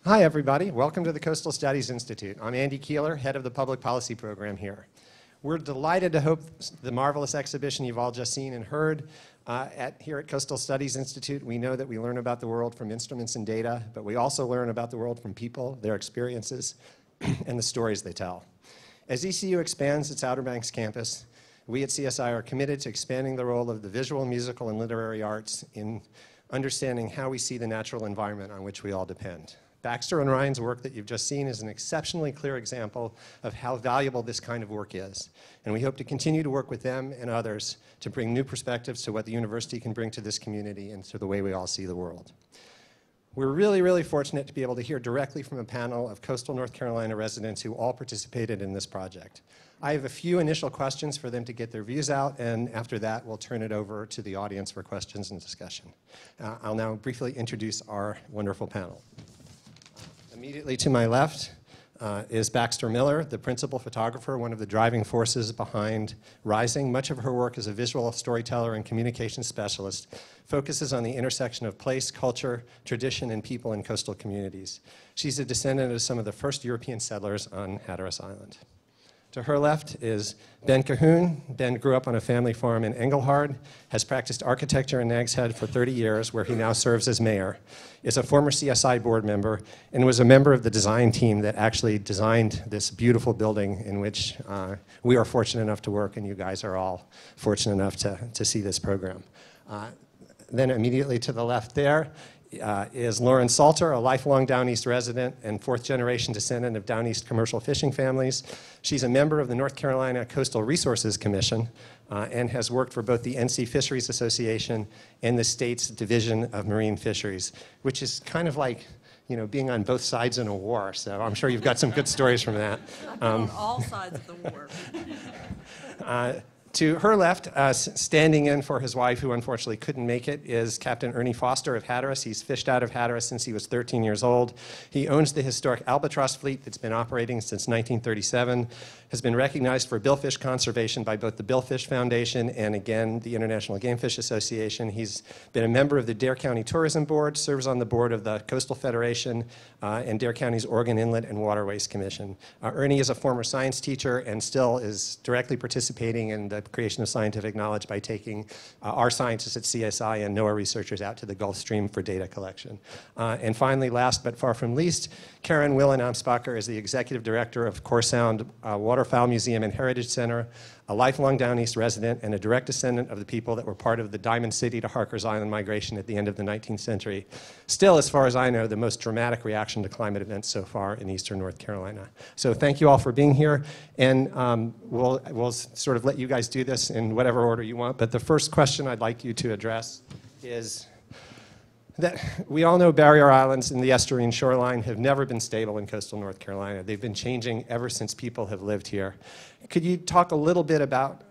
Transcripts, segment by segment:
Hi, everybody. Welcome to the Coastal Studies Institute. I'm Andy Keeler, head of the public policy program here. We're delighted to host the marvelous exhibition you've all just seen and heard here at Coastal Studies Institute. We know that we learn about the world from instruments and data, but we also learn about the world from people, their experiences, and the stories they tell. As ECU expands its Outer Banks campus, we at CSI are committed to expanding the role of the visual, musical, and literary arts in understanding how we see the natural environment on which we all depend. Baxter and Ryan's work that you've just seen is an exceptionally clear example of how valuable this kind of work is. And we hope to continue to work with them and others to bring new perspectives to what the university can bring to this community and to the way we all see the world. We're really, really fortunate to be able to hear directly from a panel of coastal North Carolina residents who all participated in this project. I have a few initial questions for them to get their views out, and after that, we'll turn it over to the audience for questions and discussion. I'll now briefly introduce our wonderful panel. Immediately to my left is Baxter Miller, the principal photographer, one of the driving forces behind Rising. Much of her work as a visual storyteller and communication specialist focuses on the intersection of place, culture, tradition, and people in coastal communities. She's a descendant of some of the first European settlers on Hatteras Island. To her left is Ben Cahoon. Ben grew up on a family farm in Engelhard, has practiced architecture in Nags Head for 30 years, where he now serves as mayor, is a former CSI board member, and was a member of the design team that actually designed this beautiful building in which we are fortunate enough to work, and you guys are all fortunate enough to see this program. Then immediately to the left there is Lauren Salter, a lifelong Down East resident and fourth-generation descendant of Down East commercial fishing families. She's a member of the North Carolina Coastal Resources Commission and has worked for both the NC Fisheries Association and the state's Division of Marine Fisheries, which is kind of like, you know, being on both sides in a war. So I'm sure you've got some good stories from that. On all sides of the war. To her left, standing in for his wife, who unfortunately couldn't make it, is Captain Ernie Foster of Hatteras. He's fished out of Hatteras since he was 13 years old. He owns the historic Albatross fleet that's been operating since 1937, has been recognized for billfish conservation by both the Billfish Foundation and, again, the International Game Fish Association. He's been a member of the Dare County Tourism Board, serves on the board of the Coastal Federation and Dare County's Oregon Inlet and Waterways Commission. Ernie is a former science teacher and still is directly participating in the creation of scientific knowledge by taking our scientists at CSI and NOAA researchers out to the Gulf Stream for data collection. And finally, last but far from least, Karen Willen-Amsbacher is the executive director of Corsound Waterfowl Museum and Heritage Center, a lifelong Down East resident and a direct descendant of the people that were part of the Diamond City to Harker's Island migration at the end of the 19th century. Still, as far as I know, the most dramatic reaction to climate events so far in eastern North Carolina. So thank you all for being here, and we'll sort of let you guys do this in whatever order you want, but the first question I'd like you to address is that we all know barrier islands in the estuarine shoreline have never been stable in coastal North Carolina. They've been changing ever since people have lived here. Could you talk a little bit about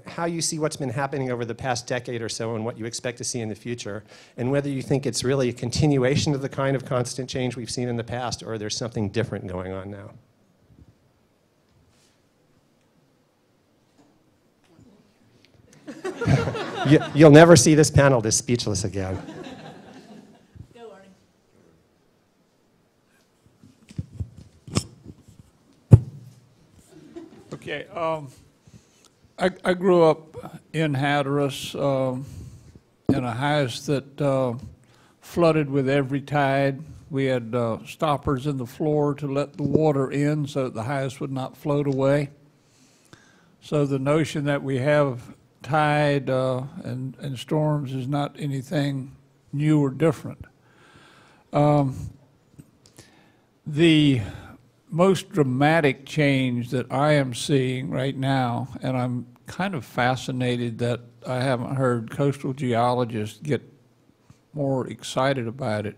how you see what's been happening over the past decade or so and what you expect to see in the future, and whether you think it's really a continuation of the kind of constant change we've seen in the past, or there's something different going on now? You'll never see this panel this speechless again. Okay, I grew up in Hatteras in a house that flooded with every tide. We had stoppers in the floor to let the water in so that the house would not float away. So the notion that we have tide and storms is not anything new or different. The most dramatic change that I am seeing right now, and I'm kind of fascinated that I haven't heard coastal geologists get more excited about it,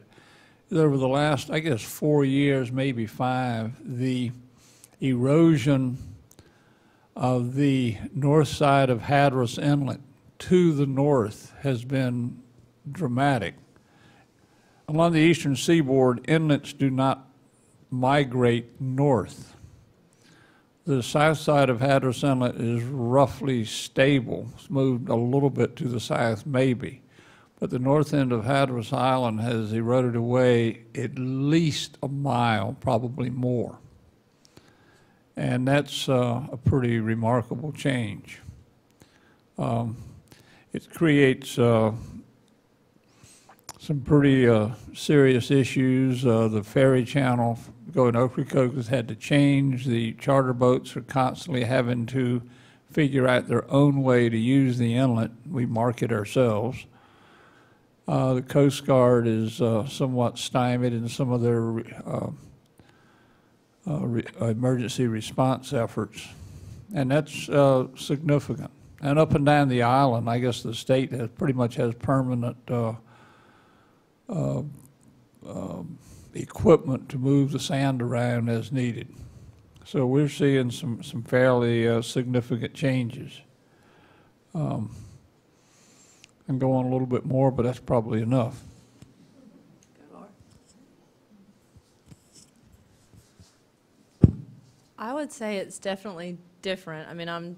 is over the last, I guess, 4 years, maybe 5, the erosion of the north side of Hatteras Inlet to the north has been dramatic. Along the eastern seaboard, inlets do not migrate north. The south side of Hatteras Inlet is roughly stable. It's moved a little bit to the south, maybe. but the north end of Hatteras Island has eroded away at least a mile, probably more. And that's a pretty remarkable change. It creates some pretty serious issues. The ferry channel going to Ocracoke has had to change. The charter boats are constantly having to figure out their own way to use the inlet. We mark it ourselves. The Coast Guard is somewhat stymied in some of their emergency response efforts, and that's significant. And up and down the island, I guess the state has pretty much has permanent equipment to move the sand around as needed. So we're seeing some fairly significant changes. I can go on a little bit more, but that's probably enough. I would say it's definitely different. I mean, I'm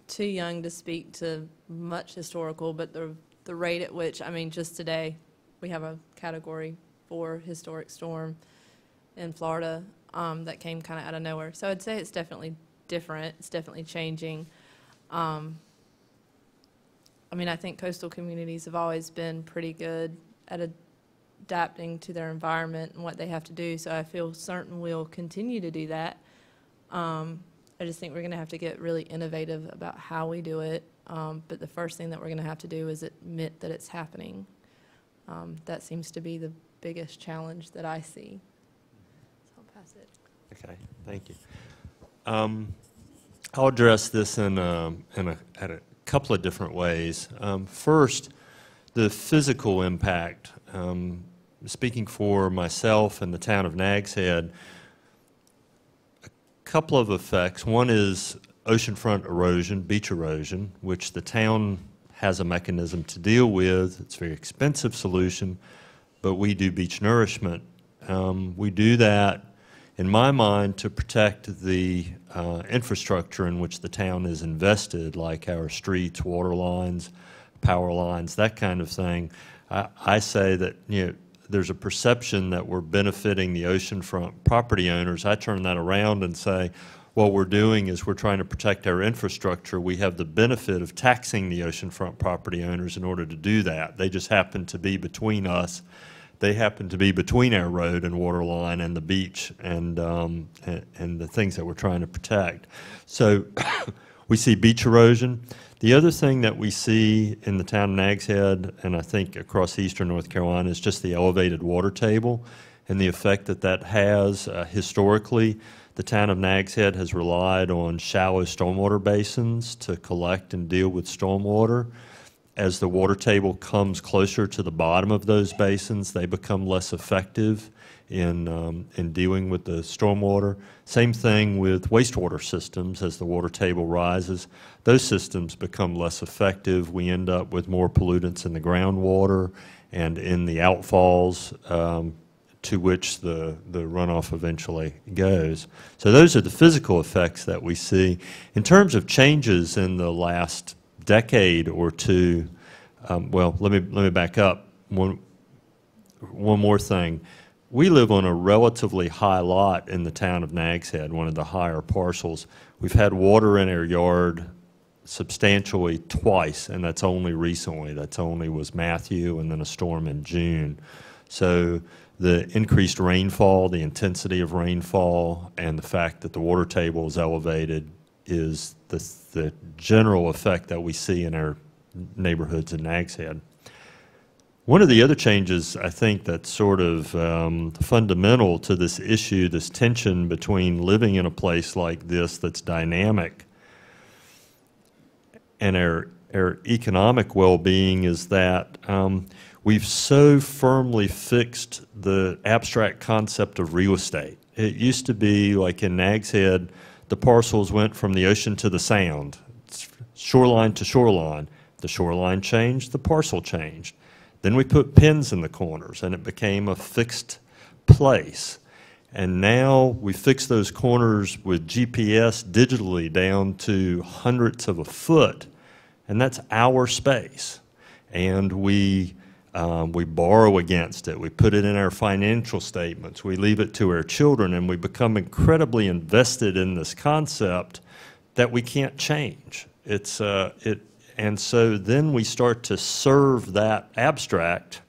too young to speak to much historical, but the rate at which, I mean, just today, we have a Category 4 historic storm in Florida that came kind of out of nowhere. So I'd say it's definitely different. It's definitely changing. I mean, I think coastal communities have always been pretty good at adapting to their environment and what they have to do, so I feel certain we'll continue to do that. I just think we're going to have to get really innovative about how we do it, but the first thing that we're going to have to do is admit that it's happening. That seems to be the biggest challenge that I see. So I'll pass it. Okay, thank you. I'll address this at a couple of different ways. First, the physical impact. Speaking for myself and the town of Nags Head, a couple of effects. One is oceanfront erosion, beach erosion, which the town has a mechanism to deal with. It's a very expensive solution, but we do beach nourishment. We do that, in my mind, to protect the infrastructure in which the town is invested, like our streets, water lines, power lines, that kind of thing. I say that, you know, there's a perception that we're benefiting the oceanfront property owners. I turn that around and say, what we're doing is we're trying to protect our infrastructure. We have the benefit of taxing the oceanfront property owners in order to do that. They just happen to be between us. They happen to be between our road and water line and the beach and the things that we're trying to protect. So we see beach erosion. The other thing that we see in the town of Nags Head, and I think across eastern North Carolina, is just the elevated water table and the effect that that has. Historically, the town of Nags Head has relied on shallow stormwater basins to collect and deal with stormwater. As the water table comes closer to the bottom of those basins, they become less effective in dealing with the stormwater. Same thing with wastewater systems. As the water table rises, those systems become less effective. We end up with more pollutants in the groundwater and in the outfalls to which the runoff eventually goes. So those are the physical effects that we see. In terms of changes in the last decade or two, well, let me back up. One more thing. We live on a relatively high lot in the town of Nags Head, one of the higher parcels. We've had water in our yard substantially twice, and that's only recently. That's only was Matthew and then a storm in June. So the increased rainfall, the intensity of rainfall, and the fact that the water table is elevated is the general effect that we see in our neighborhoods in Nags Head. One of the other changes, I think, that's sort of fundamental to this issue, this tension between living in a place like this that's dynamic and our economic well-being, is that we've so firmly fixed the abstract concept of real estate. It used to be like in Nags Head, the parcels went from the ocean to the sound, shoreline to shoreline. The shoreline changed, the parcel changed. Then we put pins in the corners and it became a fixed place. And now we fix those corners with GPS digitally down to hundredths of a foot, and that's our space. And we We borrow against it. We put it in our financial statements. We leave it to our children, and we become incredibly invested in this concept that we can't change. And so then we start to serve that abstract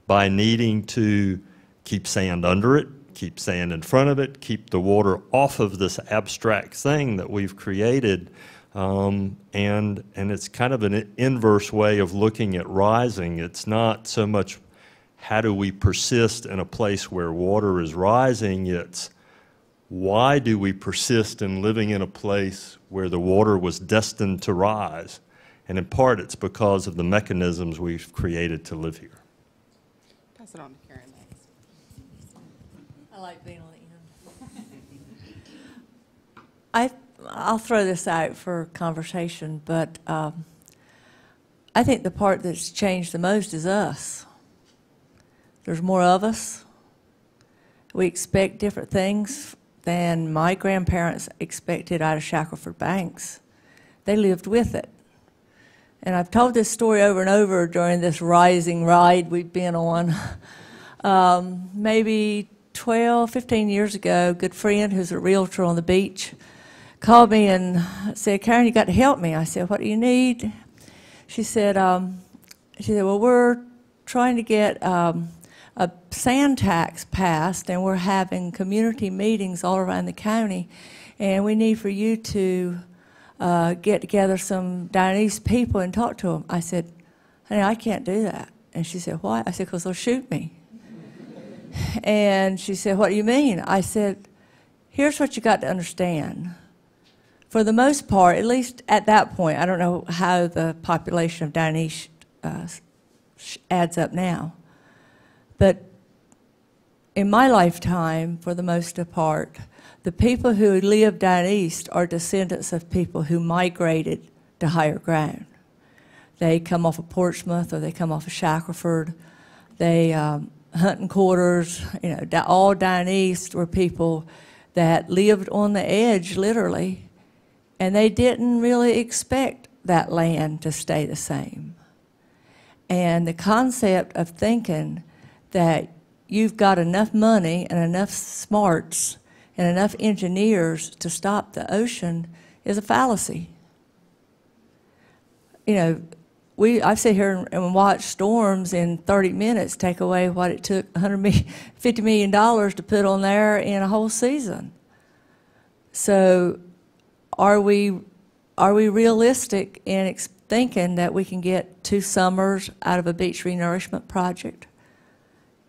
by needing to keep sand under it, keep sand in front of it, keep the water off of this abstract thing that we've created. And it's kind of an inverse way of looking at rising. It's not so much how do we persist in a place where water is rising, it's why do we persist in living in a place where the water was destined to rise? And in part, it's because of the mechanisms we've created to live here. Pass it on to Karen next. I like being on the end. I'll throw this out for conversation, but I think the part that's changed the most is us. There's more of us. We expect different things than my grandparents expected out of Shackelford Banks. They lived with it. And I've told this story over and over during this rising ride we've been on. Maybe 12, 15 years ago, a good friend who's a realtor on the beach called me and said, Karen, you got to help me. I said, what do you need? She said, well, we're trying to get a sand tax passed, and we're having community meetings all around the county, and we need for you to get together some Dianese people and talk to them. I said, honey, I can't do that. And she said, why? I said, because they'll shoot me. And she said, what do you mean? I said, here's what you got to understand. For the most part, at least at that point, I don't know how the population of Dianese adds up now, but in my lifetime, for the most part, the people who live down east are descendants of people who migrated to higher ground. They come off of Portsmouth, or they come off of Shackelford. They hunting quarters, you know, all down east were people that lived on the edge, literally, and they didn't really expect that land to stay the same. And the concept of thinking that you've got enough money and enough smarts and enough engineers to stop the ocean is a fallacy. You know, I sit here and watch storms in 30 minutes take away what it took $50 million to put on there in a whole season. So are we realistic in thinking that we can get 2 summers out of a beach renourishment project?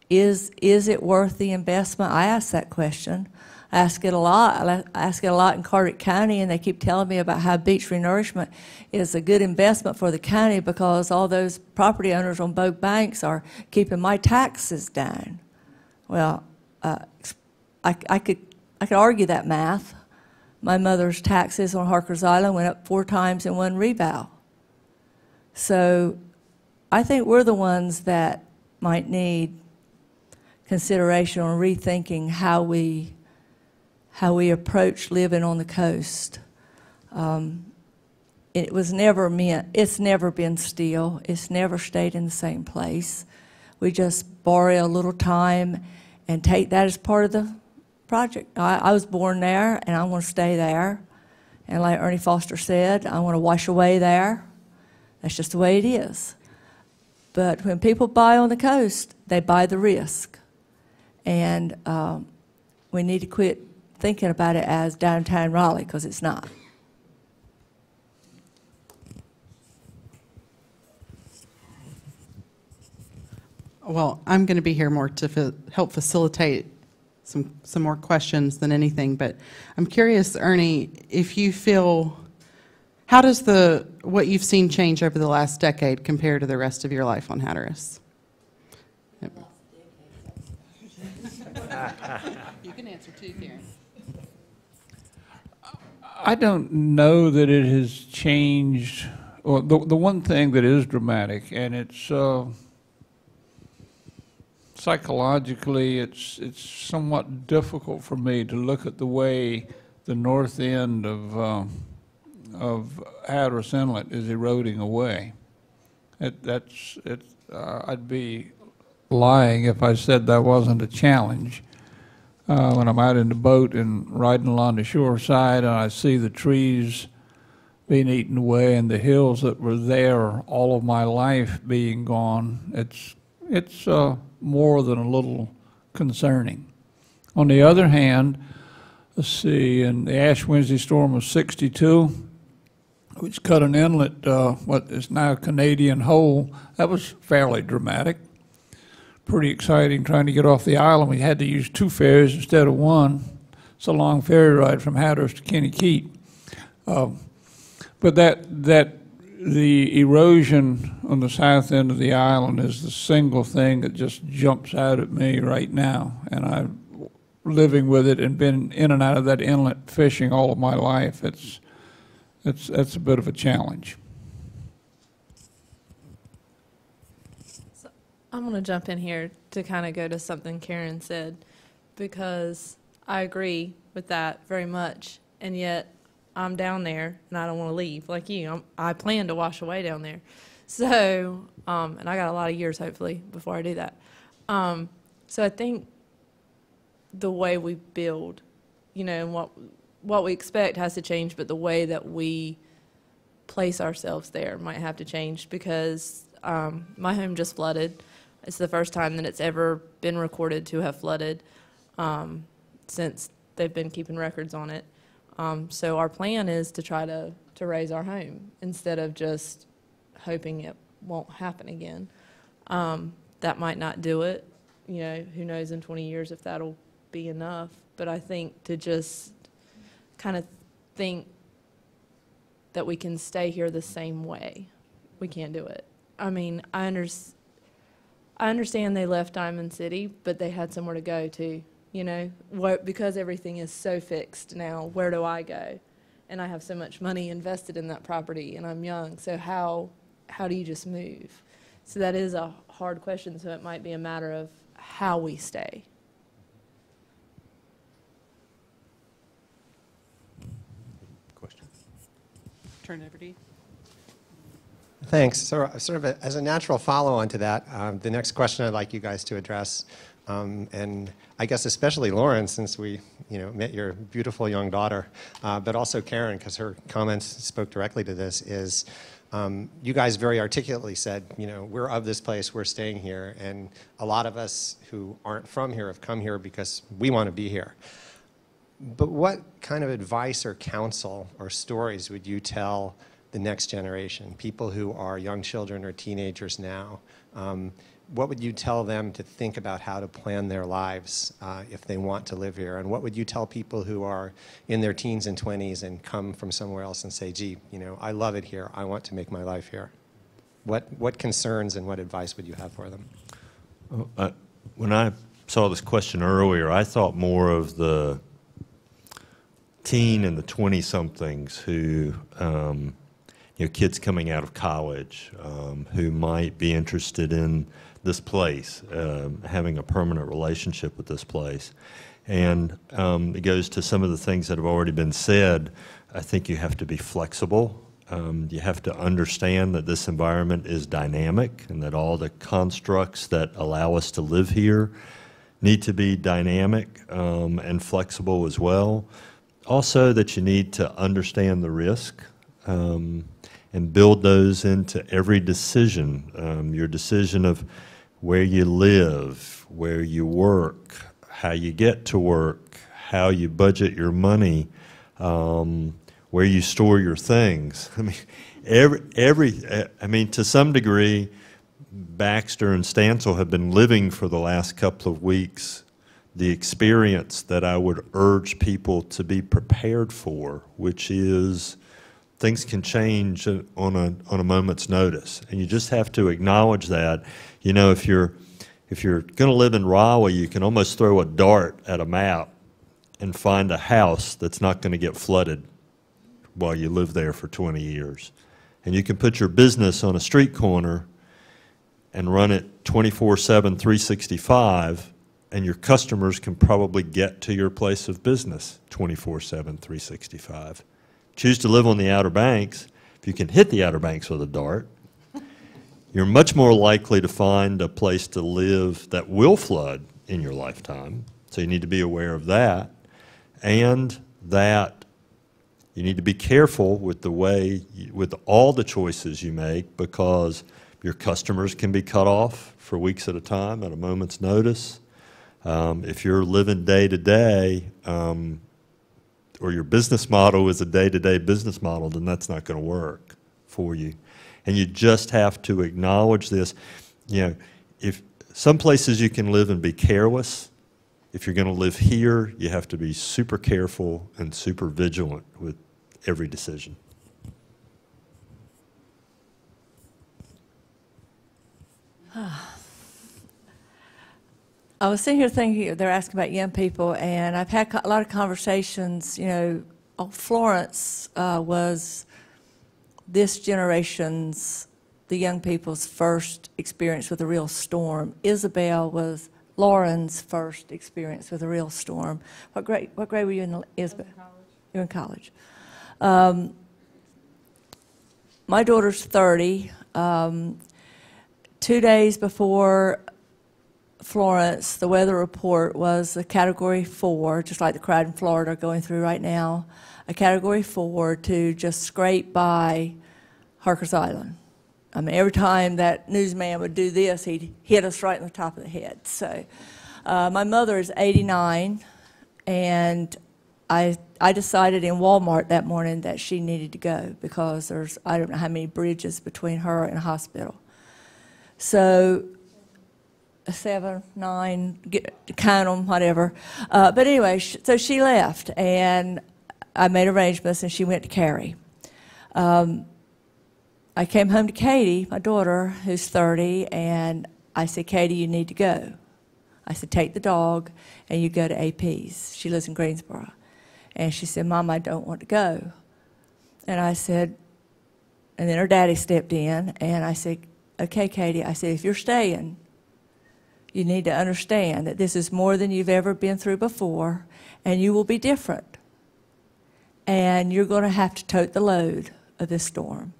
Is it worth the investment? I ask that question. I ask it a lot. I ask it a lot in Carteret County, and they keep telling me about how beach renourishment is a good investment for the county because all those property owners on both banks are keeping my taxes down. Well, I could argue that math. My mother's taxes on Harker's Island went up 4 times in one rebound. So I think we're the ones that might need consideration on rethinking how we approach living on the coast. It was never meant, it's never been still, it's never stayed in the same place. We just borrow a little time and take that as part of the project. I was born there, and I want to stay there. And like Ernie Foster said, I want to wash away there. That's just the way it is. But when people buy on the coast, they buy the risk. And we need to quit thinking about it as downtown Raleigh, because it's not. Well, I'm going to be here more to help facilitate some more questions than anything, but I'm curious, Ernie, if you feel, how does what you've seen change over the last decade compare to the rest of your life on Hatteras? Yep. You can answer too, Karen. I don't know that it has changed. Well, the one thing that is dramatic, and it's psychologically, it's somewhat difficult for me to look at the way the north end of Hatteras Inlet is eroding away. I'd be lying if I said that wasn't a challenge. When I'm out in the boat and riding along the shore side and I see the trees being eaten away and the hills that were there all of my life being gone, it's more than a little concerning. On the other hand, let's see, in the Ash Wednesday storm of '62, which cut an inlet, what is now Canadian Hole, that was fairly dramatic. Pretty exciting trying to get off the island. We had to use 2 ferries instead of 1. It's a long ferry ride from Hatteras to Kennekeet. But the erosion on the south end of the island is the single thing that just jumps out at me right now. And I'm living with it and been in and out of that inlet fishing all of my life. That's a bit of a challenge. I'm going to jump in here to kind of go to something Karen said, because I agree with that very much, and yet I'm down there and I don't want to leave like you. I plan to wash away down there. So, and I got a lot of years hopefully before I do that. So I think the way we build, you know, and what we expect has to change, but the way that we place ourselves there might have to change, because my home just flooded. It's the first time that it's ever been recorded to have flooded since they've been keeping records on it. So our plan is to try to raise our home instead of just hoping it won't happen again. That might not do it. You know, who knows in 20 years if that'll be enough. But I think to just kind of think that we can stay here the same way, we can't do it. I mean, I understand they left Diamond City, but they had somewhere to go to, you know, because everything is so fixed now. Where do I go? And I have so much money invested in that property, and I'm young. So how do you just move? So that is a hard question. So it might be a matter of how we stay. Question. Turn it over to you. Thanks. So, sort of as a natural follow-on to that, the next question I'd like you guys to address, and I guess especially Lauren, since we, met your beautiful young daughter, but also Karen, because her comments spoke directly to this, is you guys very articulately said, we're of this place, we're staying here, and a lot of us who aren't from here have come here because we want to be here. But what kind of advice or counsel or stories would you tell the next generation, people who are young children or teenagers now? What would you tell them to think about how to plan their lives if they want to live here? And what would you tell people who are in their teens and 20s and come from somewhere else and say, gee, I love it here, I want to make my life here? What concerns and what advice would you have for them? When I saw this question earlier, I thought more of the teen and the 20-somethings who kids coming out of college who might be interested in this place, having a permanent relationship with this place. And it goes to some of the things that have already been said. I think you have to be flexible. You have to understand that this environment is dynamic and that all the constructs that allow us to live here need to be dynamic and flexible as well. Also, that you need to understand the risk and build those into every decision. Your decision of where you live, where you work, how you get to work, how you budget your money, where you store your things. I mean, to some degree, Baxter and Stansel have been living for the last couple of weeks the experience that I would urge people to be prepared for, which is things can change on a moment's notice, and you just have to acknowledge that. If you're going to live in Raleigh, you can almost throw a dart at a map and find a house that's not going to get flooded while you live there for 20 years. And you can put your business on a street corner and run it 24/7, 365, and your customers can probably get to your place of business 24/7, 365. Choose to live on the Outer Banks. If you can hit the Outer Banks with a dart, You're much more likely to find a place to live that will flood in your lifetime, so you need to be aware of that, and that you need to be careful with the way, with all the choices you make, because your customers can be cut off for weeks at a time at a moment's notice. If you're living day to day, or your business model is a day-to-day business model, then that's not going to work for you. And you just have to acknowledge this. You know, if some places you can live and be careless, if you're going to live here, you have to be super careful and super vigilant with every decision. I was sitting here thinking, they're asking about young people, and I've had a lot of conversations, you know, Florence was this generation's, the young people's first experience with a real storm. Isabel was Lauren's first experience with a real storm. What grade were you in, Isabel? You were in college. My daughter's 30. 2 days before Florence, the weather report was a Category 4, just like the crowd in Florida are going through right now, a Category 4 to just scrape by Harker's Island. I mean, every time that newsman would do this, he'd hit us right in the top of the head. So my mother is 89, and I decided in Walmart that morning that she needed to go because there's, I don't know how many bridges between her and a hospital. So 7, 9, count them, whatever. But anyway, so she left, and I made arrangements, and she went to Cary. I came home to Katie, my daughter, who's 30, and I said, Katie, you need to go. I said, take the dog, and you go to AP's. She lives in Greensboro. And she said, Mom, I don't want to go. And I said, and then her daddy stepped in, and I said, okay, Katie, I said, if you're staying, you need to understand that this is more than you've ever been through before, and you will be different. And you're going to have to tote the load of this storm.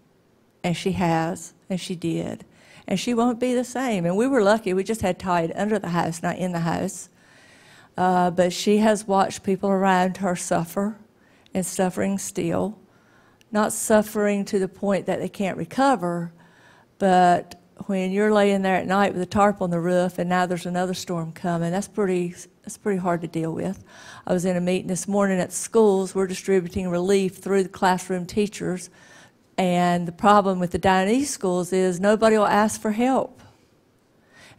And she has, and she did. And she won't be the same. And we were lucky. We just had Tide under the house, not in the house. But she has watched people around her suffer, and suffering still. Not suffering to the point that they can't recover, but when you're laying there at night with a tarp on the roof and now there's another storm coming, that's pretty hard to deal with. I was in a meeting this morning at schools. We're distributing relief through the classroom teachers. And the problem with the Down East schools is nobody will ask for help.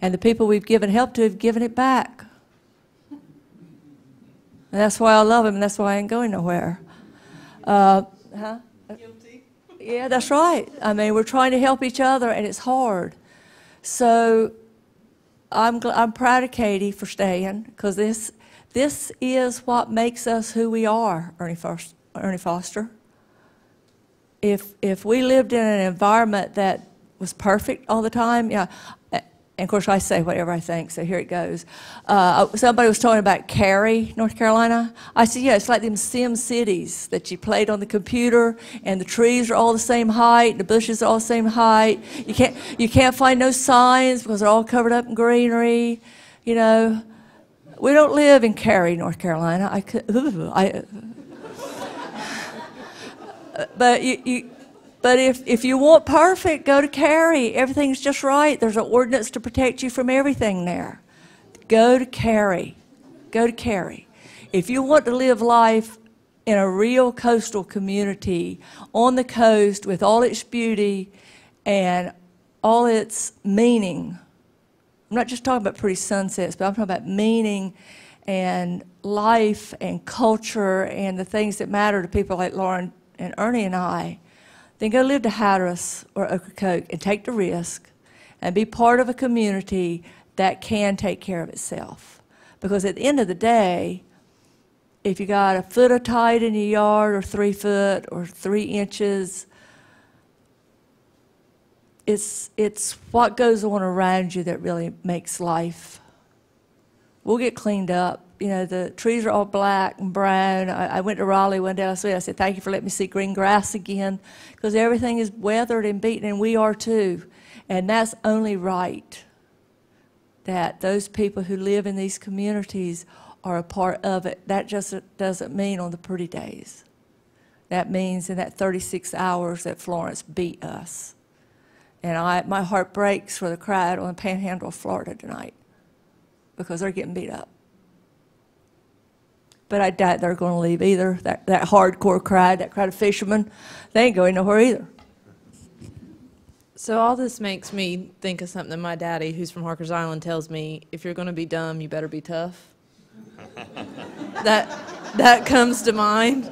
And the people we've given help to have given it back. And that's why I love them, and that's why I ain't going nowhere. Guilty. Yeah, that's right. I mean, we're trying to help each other, and it's hard. So I'm proud of Katie for staying, because this is what makes us who we are, Ernie Foster. If we lived in an environment that was perfect all the time, yeah, and of course I say whatever I think, so here it goes. Somebody was talking about Cary, North Carolina. I said, yeah, it's like them Sim cities that you played on the computer, and the trees are all the same height, the bushes are all the same height. You can't find no signs because they're all covered up in greenery. You know, we don't live in Cary, North Carolina. But if you want perfect, go to Cary. Everything's just right. There's an ordinance to protect you from everything there. Go to Cary. Go to Cary. If you want to live life in a real coastal community on the coast with all its beauty and all its meaning, I'm not just talking about pretty sunsets, but I'm talking about meaning and life and culture and the things that matter to people like Lauren and Ernie and I, then go live to Hatteras or Ocracoke and take the risk and be part of a community that can take care of itself. Because at the end of the day, if you got a foot of tide in your yard or 3 foot or 3 inches, it's what goes on around you that really makes life. We'll get cleaned up. You know, the trees are all black and brown. I went to Raleigh one day last week. I said, thank you for letting me see green grass again, because everything is weathered and beaten, and we are too. And that's only right, that those people who live in these communities are a part of it. That just doesn't mean on the pretty days. That means in that 36 hours that Florence beat us. And my heart breaks for the crowd on the panhandle of Florida tonight because they're getting beat up. But I doubt they're going to leave either. That hardcore crowd, that crowd of fishermen, they ain't going nowhere either. So all this makes me think of something my daddy, who's from Harkers Island, tells me: if you're going to be dumb, you better be tough. That comes to mind.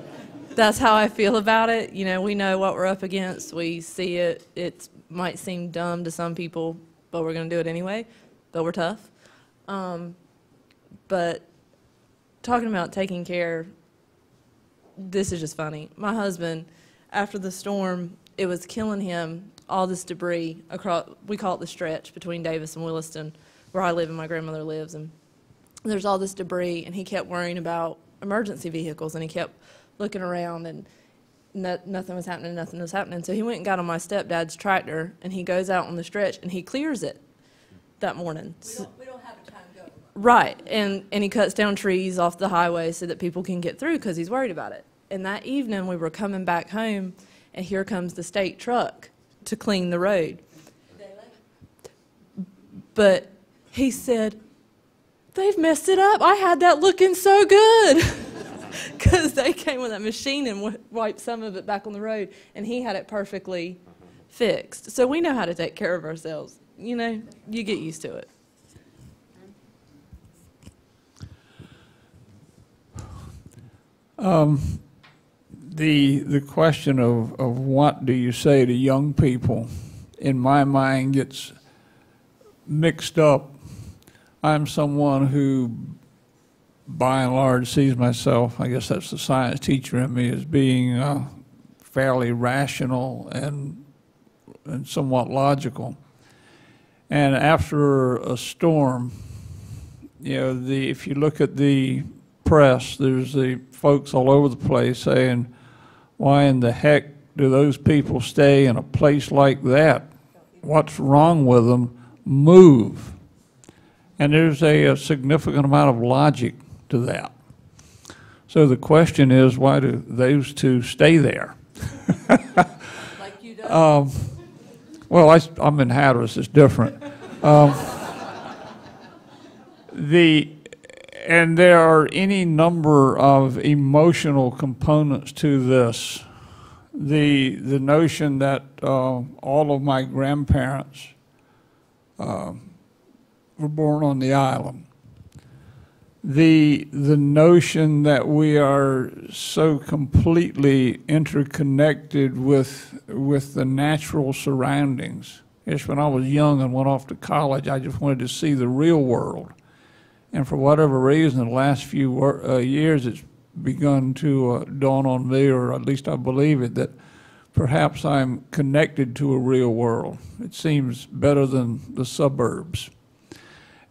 That's how I feel about it. You know, we know what we're up against. We see it. It might seem dumb to some people, but we're going to do it anyway. But we're tough. But talking about taking care, this is just funny. My husband, after the storm, it was killing him, all this debris across, we call it the stretch between Davis and Williston, where I live and my grandmother lives. And there's all this debris, and he kept worrying about emergency vehicles, and he kept looking around, and nothing was happening. So he went and got on my stepdad's tractor, and he goes out on the stretch, and he clears it that morning. We don't have a time to go. Right, and he cuts down trees off the highway so that people can get through because he's worried about it. And that evening we were coming back home, and here comes the state truck to clean the road. But he said, they've messed it up. I had that looking so good. Because they came with that machine and wiped some of it back on the road, and he had it perfectly fixed. So we know how to take care of ourselves. You know, you get used to it. The question of what do you say to young people, in my mind, gets mixed up. I'm someone who, by and large, sees myself, I guess that's the science teacher in me, as being fairly rational and somewhat logical. And after a storm, you know, if you look at the press, there's the folks all over the place saying, why in the heck do those people stay in a place like that? What's wrong with them? Move. And there's a significant amount of logic to that. So the question is, why do those two stay there? Like you don't. Well, I'm in Hatteras, it's different. And there are any number of emotional components to this. The notion that all of my grandparents were born on the island. The notion that we are so completely interconnected with the natural surroundings. Yes, when I was young and went off to college, I just wanted to see the real world. And for whatever reason, the last few years, it's begun to dawn on me, or at least I believe it, that perhaps I'm connected to a real world. It seems better than the suburbs.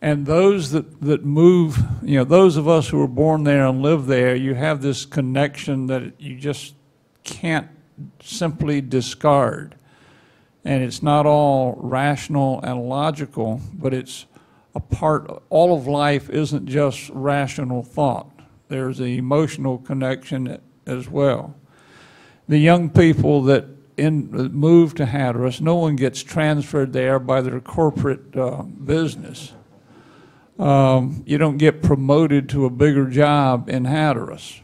And those that move, you know, those of us who were born there and live there, you have this connection that you just can't simply discard. And it's not all rational and logical, but it's a part, all of life isn't just rational thought. There's an emotional connection as well. The young people that move to Hatteras, no one gets transferred there by their corporate business. You don't get promoted to a bigger job in Hatteras.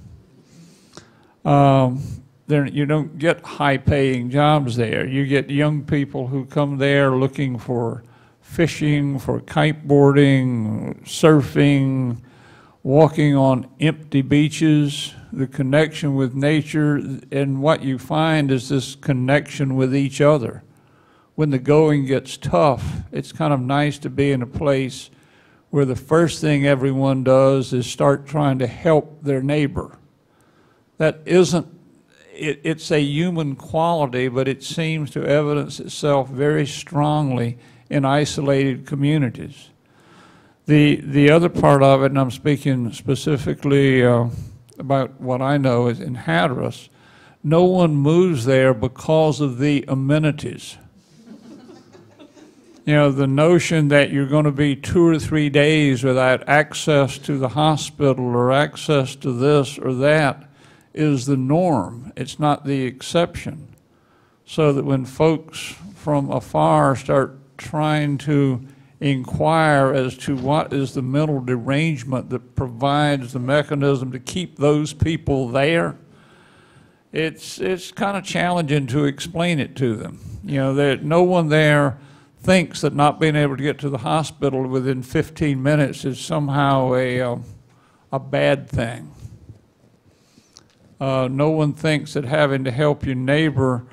You don't get high-paying jobs there. You get young people who come there looking for fishing, for kiteboarding, surfing, walking on empty beaches, the connection with nature, and what you find is this connection with each other. When the going gets tough, it's kind of nice to be in a place where the first thing everyone does is start trying to help their neighbor. That isn't, it's a human quality, but it seems to evidence itself very strongly in isolated communities. The other part of it, and I'm speaking specifically about what I know, is in Hatteras, no one moves there because of the amenities. You know, the notion that you're going to be 2 or 3 days without access to the hospital or access to this or that is the norm. It's not the exception. So that when folks from afar start trying to inquire as to what is the mental derangement that provides the mechanism to keep those people there, it's kind of challenging to explain it to them. You know, that no one there thinks that not being able to get to the hospital within 15 minutes is somehow a bad thing. No one thinks that having to help your neighbor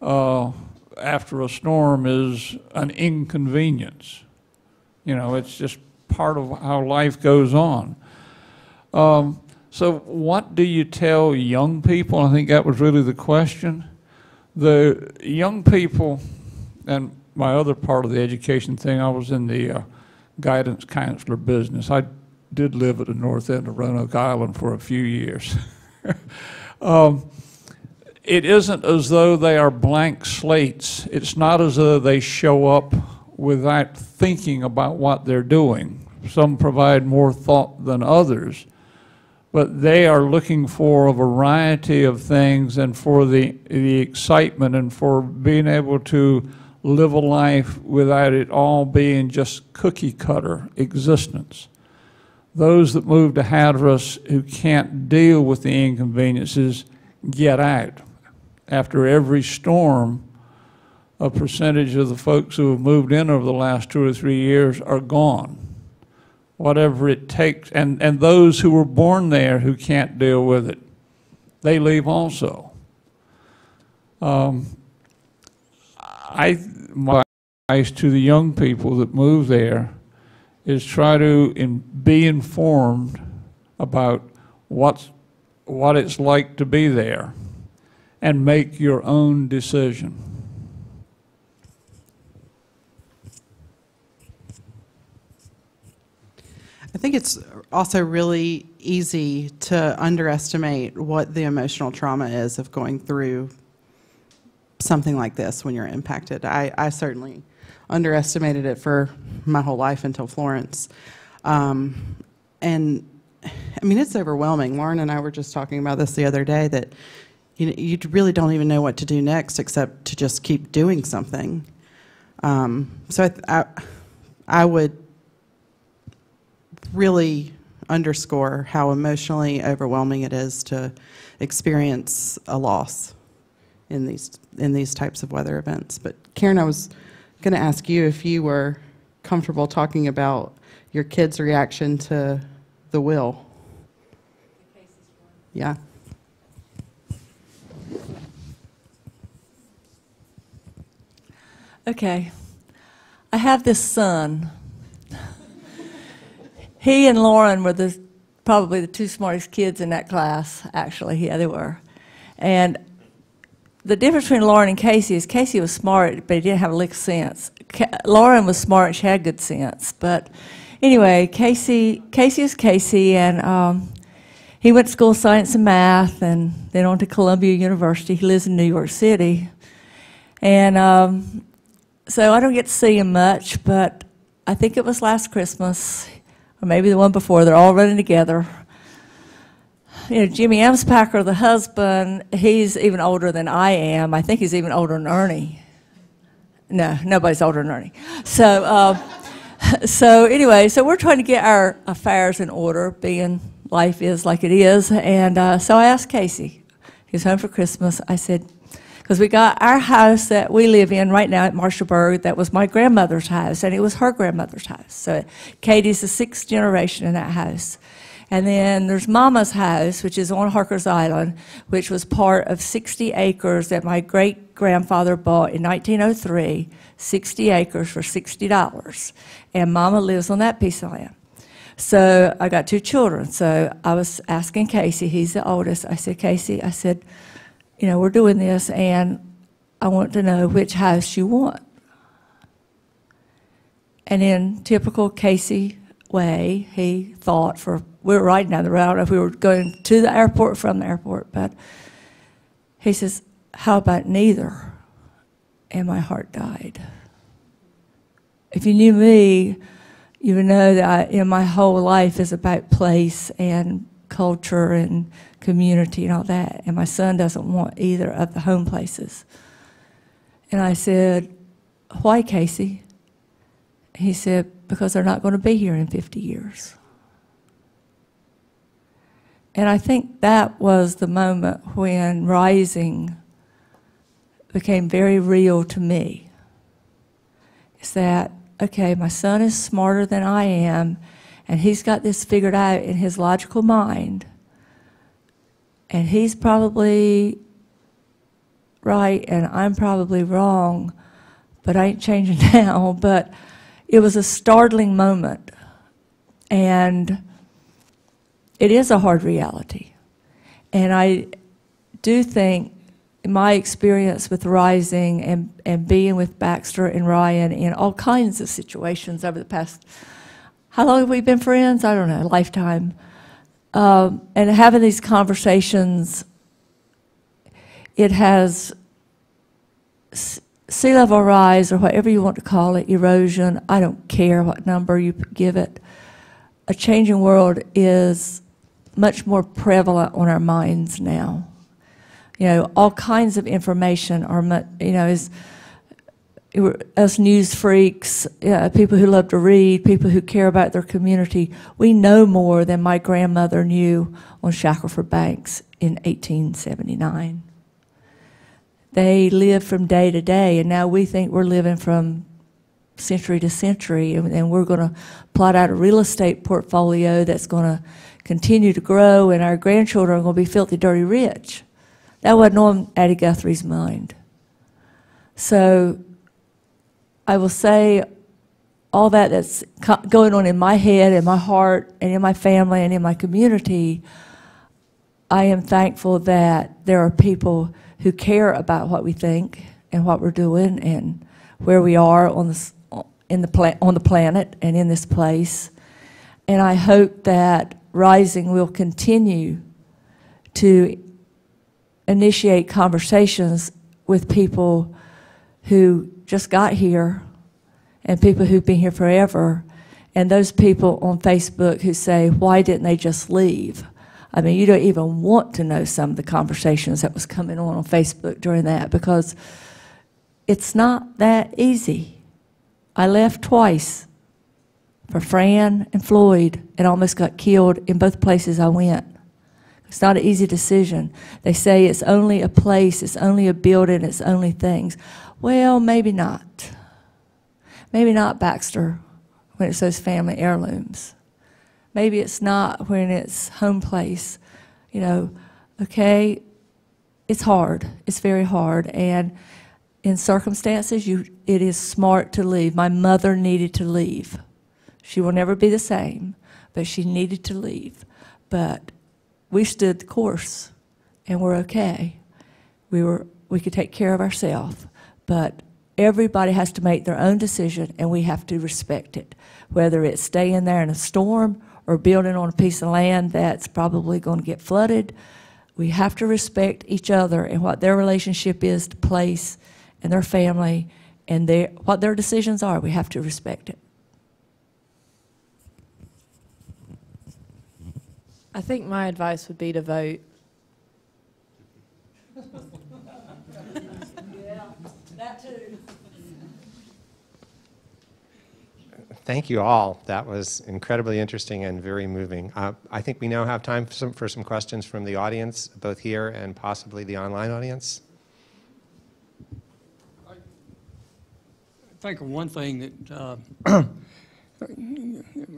after a storm is an inconvenience. You know, it's just part of how life goes on. So what do you tell young people? I think that was really the question. The young people, and my other part of the education thing, I was in the guidance counselor business. I did live at the north end of Roanoke Island for a few years. It isn't as though they are blank slates. It's not as though they show up without thinking about what they're doing. Some provide more thought than others, but they are looking for a variety of things and for the excitement and for being able to live a life without it all being just cookie cutter existence. Those that move to Hatteras who can't deal with the inconveniences get out. After every storm, a percentage of the folks who have moved in over the last 2 or 3 years are gone. Whatever it takes, and those who were born there who can't deal with it, they leave also. My advice to the young people that move there is try to be informed about what it's like to be there and make your own decision. I think it's also really easy to underestimate what the emotional trauma is of going through something like this when you're impacted. I certainly underestimated it for my whole life until Florence. And I mean, it's overwhelming. Lauren and I were just talking about this the other day, that you really don't even know what to do next except to just keep doing something. So I would really underscore how emotionally overwhelming it is to experience a loss in these types of weather events. But Karen, I was going to ask you if you were comfortable talking about your kids' reaction to the will. Yeah. Okay. I have this son. He and Lauren were probably the 2 smartest kids in that class, actually. Yeah, they were. And the difference between Lauren and Casey is Casey was smart, but he didn't have a lick of sense. Lauren was smart, and she had good sense. But anyway, Casey is Casey, and he went to school of science and math, and then on to Columbia University. He lives in New York City. And so I don't get to see him much, but I think it was last Christmas, or maybe the one before. They're all running together. You know, Jimmy Amspacher, the husband, he's even older than I am. I think he's even older than Ernie. No, nobody's older than Ernie. So, so anyway, so we're trying to get our affairs in order, being life is like it is. And so I asked Casey, he was home for Christmas. I said, because we got our house that we live in right now at Marshallburg, that was my grandmother's house, and it was her grandmother's house. So Katie's the 6th generation in that house. And then there's Mama's house, which is on Harker's Island, which was part of 60 acres that my great-grandfather bought in 1903, 60 acres for $60. And Mama lives on that piece of land. So I got 2 children. So I was asking Casey, he's the oldest. I said, Casey, I said, you know, we're doing this, and I want to know which house you want. And in typical Casey way, he thought we were riding down the road. I don't know if we were going to the airport or from the airport, but he says, how about neither? And my heart died. if you knew me, you would know that my whole life is about place and culture and community and all that. And my son doesn't want either of the home places. And I said, why, Casey? He said, because they're not going to be here in 50 years. And I think that was the moment when Rising became very real to me. Is that, okay, my son is smarter than I am, and he's got this figured out in his logical mind, and he's probably right and I'm probably wrong, but I ain't changing now. But it was a startling moment, and it is a hard reality. And I do think my experience with Rising and being with Baxter and Ryan in all kinds of situations over the past, how long have we been friends? I don't know, a lifetime. And having these conversations, it has sea level rise, or whatever you want to call it, erosion, I don't care what number you give it. A changing world is much more prevalent on our minds now. You know, all kinds of information are, us news freaks, people who love to read, people who care about their community, we know more than my grandmother knew on Shackelford Banks in 1879. They live from day to day, and now we think we're living from century to century, and we're going to plot out a real estate portfolio that's going to continue to grow, and our grandchildren are going to be filthy, dirty rich. That wasn't on Addie Guthrie's mind. So I will say all that's going on in my head, in my heart, and in my family, and in my community, I am thankful that there are people who care about what we think and what we're doing and where we are on the planet and in this place. And I hope that Rising will continue to initiate conversations with people who just got here and people who've been here forever, and those people on Facebook who say, why didn't they just leave? I mean, you don't even want to know some of the conversations that was coming on Facebook during that, because it's not that easy. I left twice for Fran and Floyd and almost got killed in both places I went. It's not an easy decision. They say it's only a place, it's only a building, it's only things. Well, maybe not. Maybe not Baxter when it's those family heirlooms. Maybe it's not when it's home place. You know, okay, it's hard. It's very hard. And in circumstances, it is smart to leave. My mother needed to leave. She will never be the same, but she needed to leave. But we stood the course, and we're okay. We could take care of ourselves, but everybody has to make their own decision, and we have to respect it, whether it's staying there in a storm or building on a piece of land that's probably going to get flooded. We have to respect each other and what their relationship is to place and their family and what their decisions are. We have to respect it. I think my advice would be to vote. Yeah, that too. Thank you all. That was incredibly interesting and very moving. I think we now have time for some questions from the audience, both here and possibly the online audience. I think of one thing that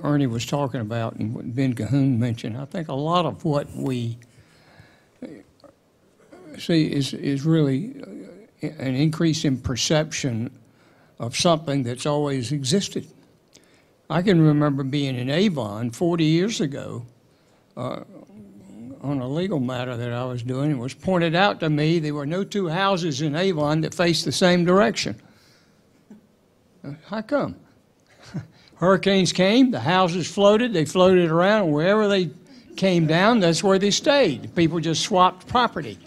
Ernie was talking about and what Ben Cahoon mentioned. I think a lot of what we see is really an increase in perception of something that's always existed. I can remember being in Avon 40 years ago on a legal matter that I was doing. It was pointed out to me there were no two houses in Avon that faced the same direction. How come? Hurricanes came, the houses floated, they floated around, and wherever they came down, that's where they stayed. People just swapped property.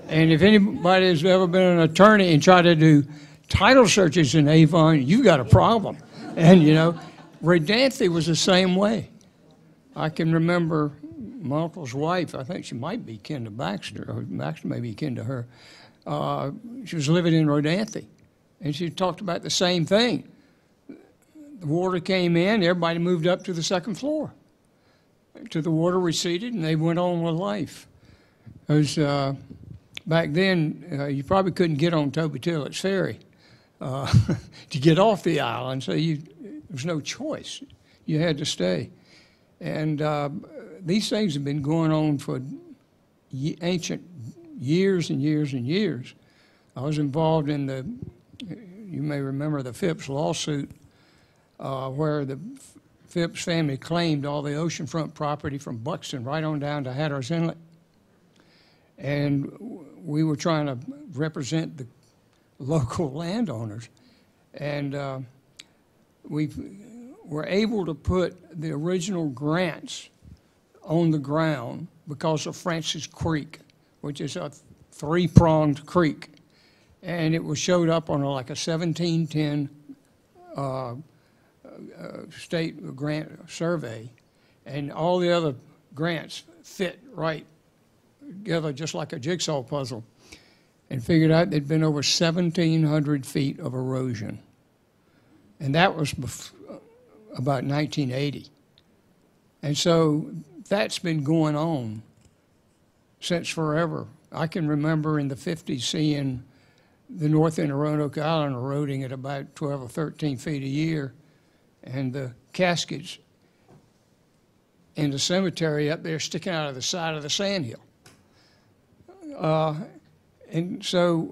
And if anybody has ever been an attorney and tried to do title searches in Avon, you've got a problem. And, you know, Rodanthe was the same way. I can remember my uncle's wife, I think she might be kin to Baxter, or Baxter may be kin to her. She was living in Rodanthe, and she talked about the same thing. The water came in, everybody moved up to the second floor. Till the water receded, and they went on with life. Because back then, you probably couldn't get on Toby Tillett's ferry to get off the island, so there was no choice. You had to stay. And these things have been going on for ancient years and years and years. I was involved in you may remember the Phipps lawsuit, where the Phipps family claimed all the oceanfront property from Buxton right on down to Hatteras Inlet. And we were trying to represent the local landowners. And we were able to put the original grants on the ground because of Francis Creek, which is a three-pronged creek. And it was showed up on like a 1710 state grant survey, and all the other grants fit right together just like a jigsaw puzzle, and figured out there'd been over 1,700 feet of erosion. And that was about 1980. And so that's been going on since forever. I can remember in the 50s seeing the north end of Roanoke Island eroding at about 12 or 13 feet a year, and the caskets in the cemetery up there sticking out of the side of the sandhill. And so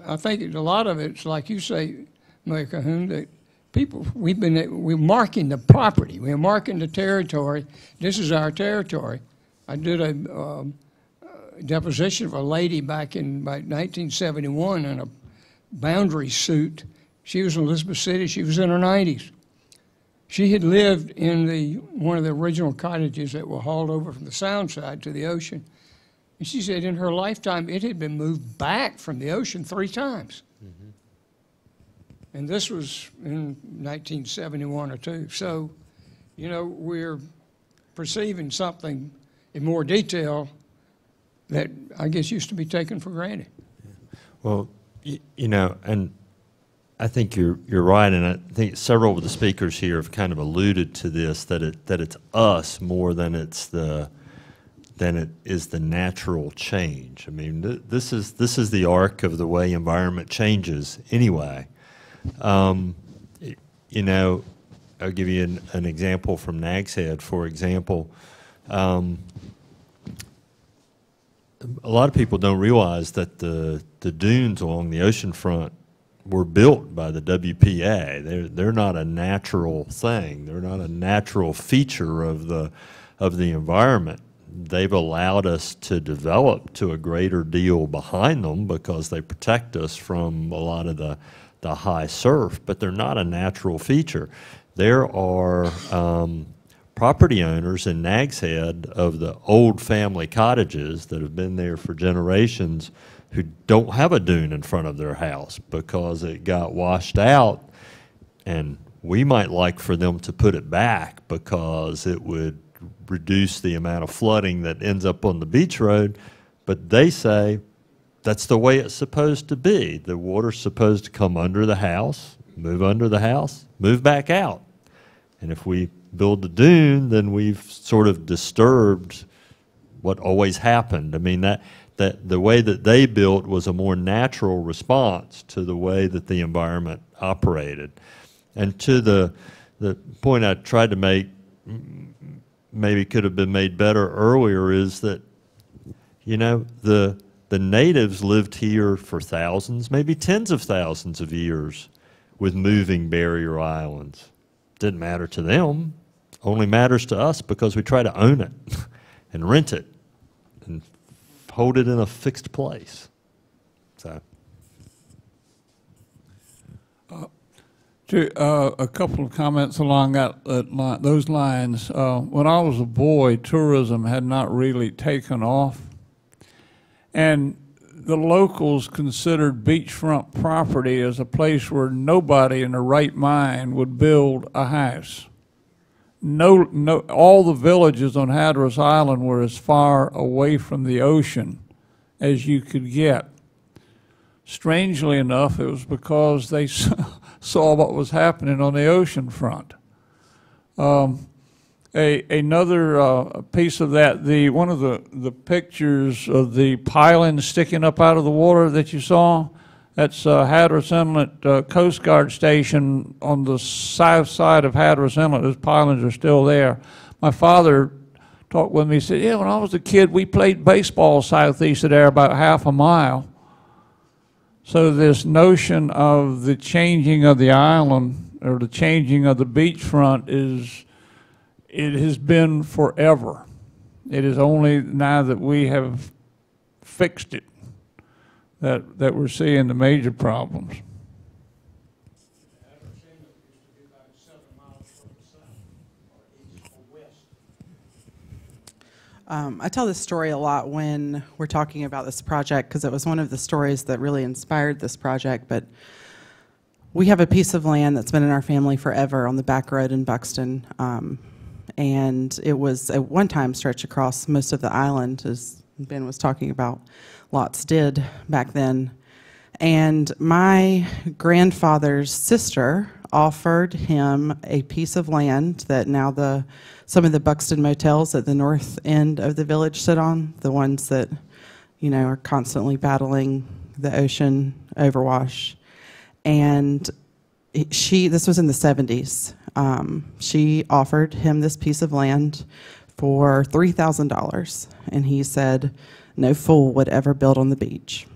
I think a lot of it's like you say, Mayor Cahoon, that people, we're marking the property, we're marking the territory. This is our territory. I did a deposition of a lady back in about 1971 in a boundary suit. She was in Elizabeth City. She was in her 90s. She had lived in one of the original cottages that were hauled over from the sound side to the ocean. And she said in her lifetime, it had been moved back from the ocean 3 times. Mm-hmm. And this was in 1971 or 2. So, you know, we're perceiving something in more detail that I guess used to be taken for granted. Well, you know, and I think you're right, and I think several of the speakers here have kind of alluded to this, that it's us more than it is the natural change. I mean, this is the arc of the way environment changes anyway. You know, I'll give you an example from Nag's Head, for example. A lot of people don't realize that the dunes along the oceanfront were built by the WPA. They're not a natural thing. They're not a natural feature of the environment. They've allowed us to develop to a greater deal behind them because they protect us from a lot of the high surf, but they're not a natural feature. There are property owners in Nag's Head of the old family cottages that have been there for generations who don't have a dune in front of their house because it got washed out, and we might like for them to put it back because it would reduce the amount of flooding that ends up on the beach road, but they say that's the way it's supposed to be. The water's supposed to come under the house, move back out. And if we build the dune, then we've sort of disturbed what always happened. I mean, that the way that they built was a more natural response to the way that the environment operated. And to the point I tried to make, maybe could have been made better earlier, is that, you know, the natives lived here for thousands, maybe tens of thousands of years with moving barrier islands. Didn't matter to them, only matters to us because we try to own it and rent it and hold it in a fixed place. So. A couple of comments along those lines. When I was a boy, tourism had not really taken off. And the locals considered beachfront property as a place where nobody in their right mind would build a house. All the villages on Hatteras Island were as far away from the ocean as you could get. Strangely enough, it was because they saw what was happening on the ocean front. Another piece of that, one of the pictures of the piling sticking up out of the water that you saw, that's Hatteras Inlet Coast Guard Station on the south side of Hatteras Inlet. Those pilings are still there. My father talked with me, he said, yeah, when I was a kid, we played baseball southeast of there about half a mile. So this notion of the changing of the island or the changing of the beachfront it has been forever. It is only now that we have fixed it that we're seeing the major problems. I tell this story a lot when we're talking about this project because it was one of the stories that really inspired this project. But we have a piece of land that's been in our family forever on the back road in Buxton. And it was at one time stretched across most of the island, as Ben was talking about, lots did back then. And my grandfather's sister offered him a piece of land that now some of the Buxton motels at the north end of the village sit on, the ones that, are constantly battling the ocean overwash. And this was in the 70s. She offered him this piece of land for $3,000, and he said, no fool would ever build on the beach.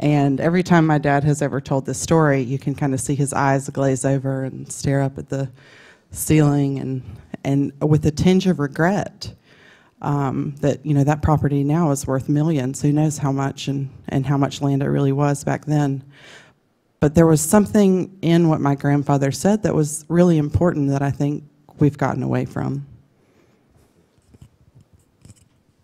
And every time my dad has ever told this story, you can kind of see his eyes glaze over and stare up at the ceiling and with a tinge of regret that, that property now is worth millions. Who knows how much and how much land it really was back then. But there was something in what my grandfather said that was really important that I think we've gotten away from.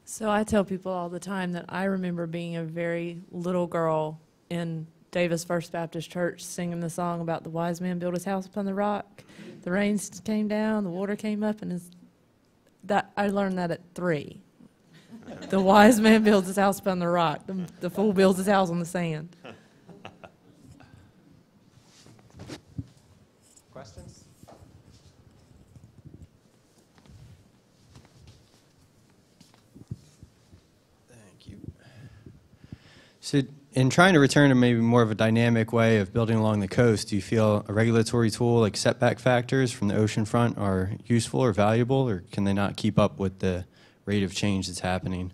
So I tell people all the time that I remember being a very little girl in Davis First Baptist Church singing the song about the wise man built his house upon the rock. The rains came down, the water came up, and I learned that at 3. The wise man builds his house upon the rock. The fool builds his house on the sand. Questions? Thank you. So in trying to return to maybe more of a dynamic way of building along the coast, do you feel a regulatory tool like setback factors from the ocean front are useful or valuable, or can they not keep up with the rate of change that's happening?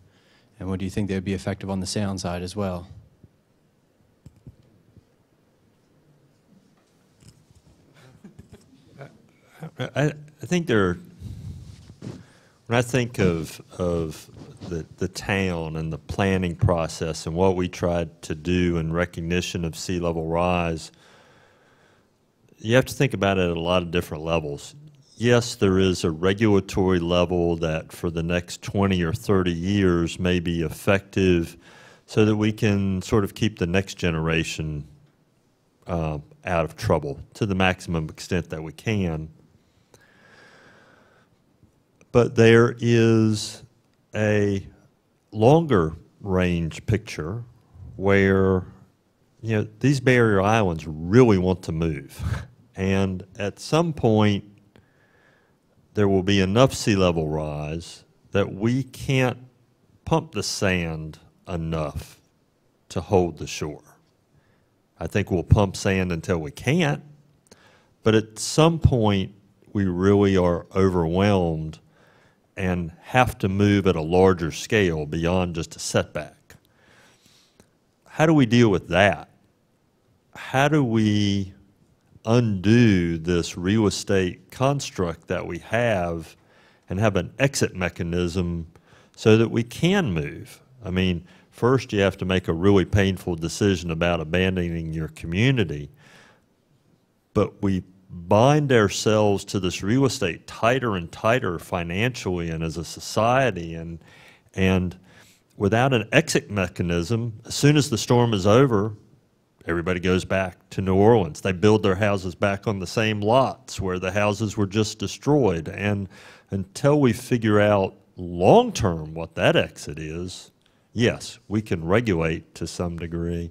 And what do you think they would be effective on the sound side as well? I think when I think of the town and the planning process and what we tried to do in recognition of sea level rise, you have to think about it at a lot of different levels. Yes, there is a regulatory level that for the next 20 or 30 years may be effective so that we can sort of keep the next generation out of trouble to the maximum extent that we can. But there is a longer range picture where, these barrier islands really want to move. And at some point, there will be enough sea level rise that we can't pump the sand enough to hold the shore. I think we'll pump sand until we can't, but at some point, we really are overwhelmed and have to move at a larger scale beyond just a setback. How do we deal with that? How do we undo this real estate construct that we have and have an exit mechanism so that we can move? I mean, first you have to make a really painful decision about abandoning your community, but we bind ourselves to this real estate tighter and tighter financially and as a society, and without an exit mechanism, as soon as the storm is over, everybody goes back to New Orleans. They build their houses back on the same lots where the houses were just destroyed. And until we figure out long-term what that exit is, yes, we can regulate to some degree.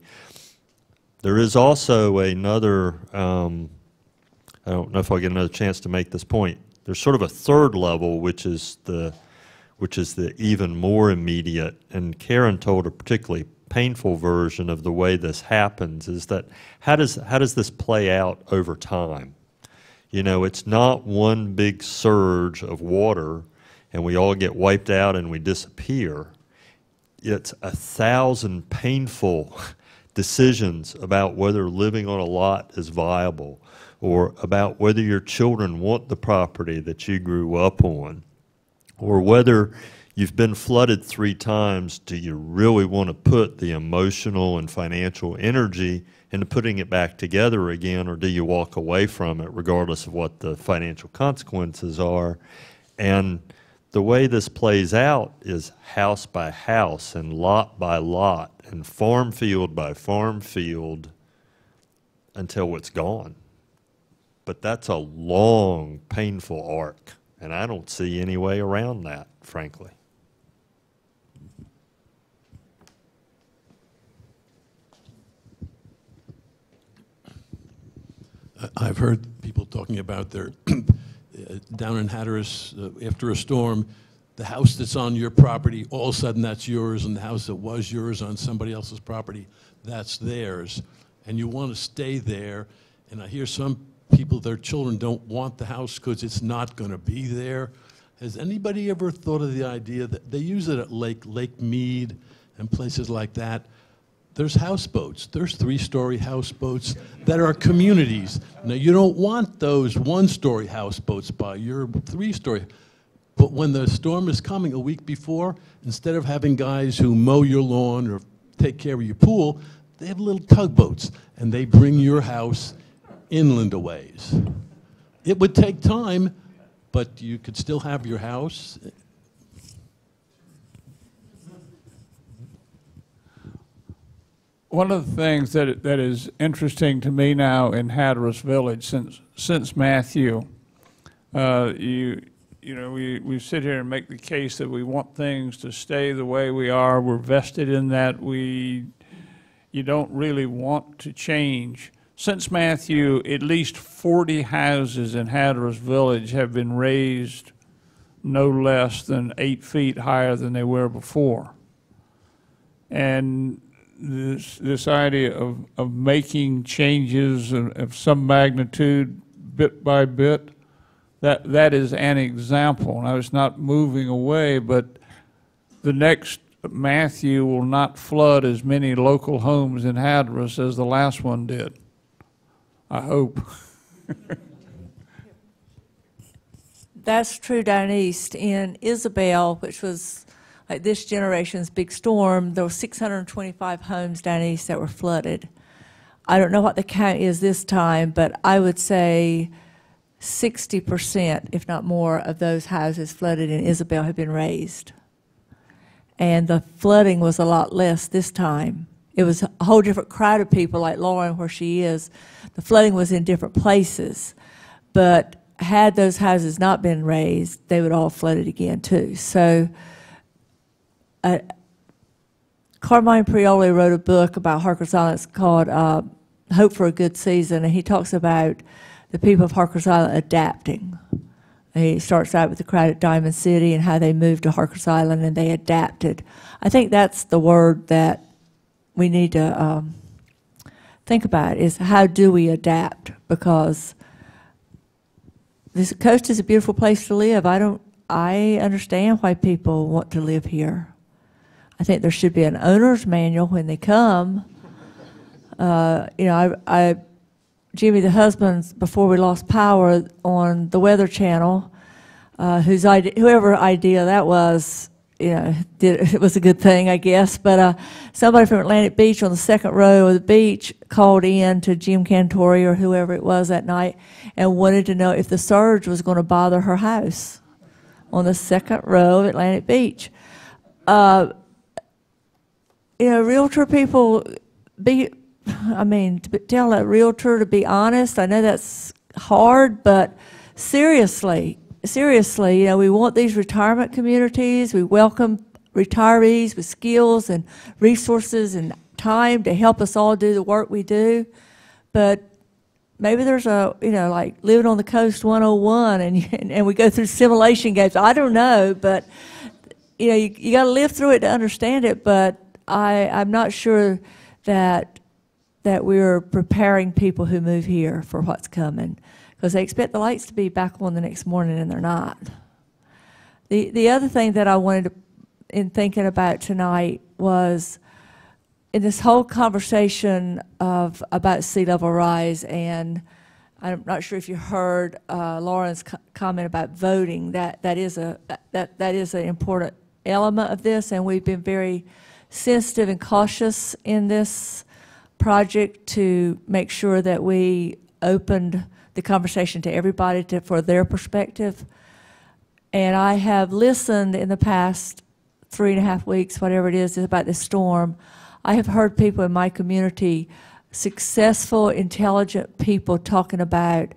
There is also another, I don't know if I'll get another chance to make this point. There's sort of a third level, which is the even more immediate, and Karen told a particularly painful version of the way this happens, is that how does this play out over time? You know, it's not one big surge of water and we all get wiped out and we disappear. It's 1,000 painful decisions about whether living on a lot is viable, or about whether your children want the property that you grew up on, or whether you've been flooded 3 times, do you really want to put the emotional and financial energy into putting it back together again, or do you walk away from it regardless of what the financial consequences are? And the way this plays out is house by house and lot by lot and farm field by farm field until it's gone. But that's a long, painful arc, and I don't see any way around that, frankly. I've heard people talking about their, down in Hatteras, after a storm, the house that's on your property, all of a sudden that's yours, and the house that was yours on somebody else's property, that's theirs. And you want to stay there, and I hear some people, their children don't want the house because it's not going to be there. Has anybody ever thought of the idea that they use it at Lake Mead and places like that? There's houseboats. There's 3-story houseboats that are communities. Now, you don't want those 1-story houseboats by your 3-story. But when the storm is coming a week before, instead of having guys who mow your lawn or take care of your pool, they have little tugboats, and they bring your house inland a ways. It would take time, but you could still have your house. One of the things that is interesting to me now in Hatteras Village since Matthew, we sit here and make the case that we want things to stay the way we are. We're vested in that. You don't really want to change. Since Matthew, at least 40 houses in Hatteras Village have been raised no less than 8 feet higher than they were before. And this idea of making changes of some magnitude bit by bit, that is an example. Now, it's not moving away, but the next Matthew will not flood as many local homes in Hatteras as the last one did. I hope. That's true down east. In Isabel, which was like this generation's big storm, there were 625 homes down east that were flooded. I don't know what the count is this time, but I would say 60%, if not more, of those houses flooded in Isabel have been raised. And the flooding was a lot less this time. It was a whole different crowd of people, like Lauren, where she is. The flooding was in different places. But had those houses not been raised, they would all flooded again, too. So Carmine Prioli wrote a book about Harker's Island called Hope for a Good Season, and he talks about the people of Harker's Island adapting. He starts out with the crowd at Diamond City and how they moved to Harker's Island and they adapted. I think that's the word that we need to think about, is how do we adapt? Because this coast is a beautiful place to live. I understand why people want to live here. I think there should be an owner's manual when they come. Jimmy, the husband, before we lost power on the Weather Channel, whoever idea that was, it was a good thing, I guess. But somebody from Atlantic Beach on the second row of the beach called in to Jim Cantori or whoever it was that night and wanted to know if the surge was going to bother her house on the second row of Atlantic Beach. realtor people tell a realtor to be honest. I know that's hard, but seriously, we want these retirement communities. We welcome retirees with skills and resources and time to help us all do the work we do. But maybe there's like living on the coast 101 and we go through simulation games. I don't know, but you got to live through it to understand it. But I'm not sure that we're preparing people who move here for what's coming, because they expect the lights to be back on the next morning and they're not. The other thing that I wanted to, in thinking about tonight, was in this whole conversation about sea level rise, and I'm not sure if you heard Lauren's comment about voting. That is an important element of this, and we've been very sensitive and cautious in this project to make sure that we opened the conversation to everybody for their perspective. And I have listened in the past 3.5 weeks, whatever it is, about this storm. I have heard people in my community, successful, intelligent people, talking about,